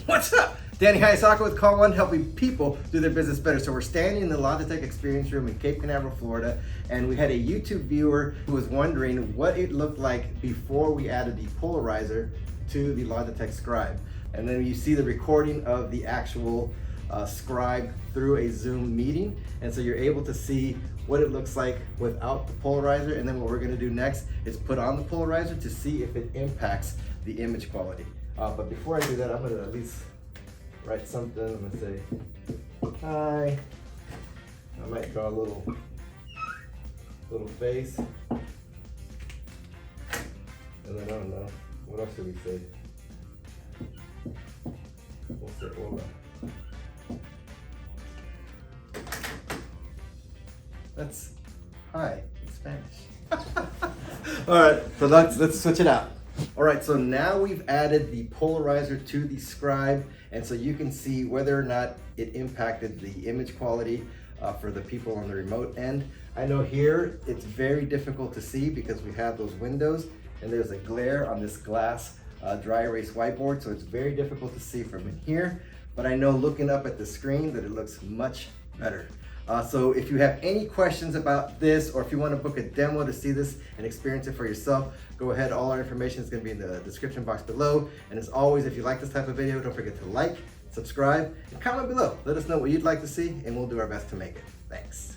What's up? Danny Hayasaka with Call One, helping people do their business better. So we're standing in the Logitech Experience Room in Cape Canaveral, Florida, and we had a YouTube viewer who was wondering what it looked like before we added the polarizer to the Logitech Scribe. And then you see the recording of the actual Scribe through a Zoom meeting, and so you're able to see what it looks like without the polarizer. And then what we're going to do next is put on the polarizer to see if it impacts the image quality. But before I do that, I'm going to at least write something. I'm going to say hi. I might draw a little face, and then I don't know what else should we say. We'll say hola. That's hi in Spanish. All right, so let's switch it out. All right, so now we've added the polarizer to the Scribe, and so you can see whether or not it impacted the image quality for the people on the remote end. I know here it's very difficult to see because we have those windows and there's a glare on this glass dry erase whiteboard, so it's very difficult to see from in here, but I know looking up at the screen that it looks much better. So if you have any questions about this, or if you want to book a demo to see this and experience it for yourself, go ahead. All our information is going to be in the description box below. And as always, if you like this type of video, don't forget to like, subscribe, and comment below. Let us know what you'd like to see, and we'll do our best to make it. Thanks.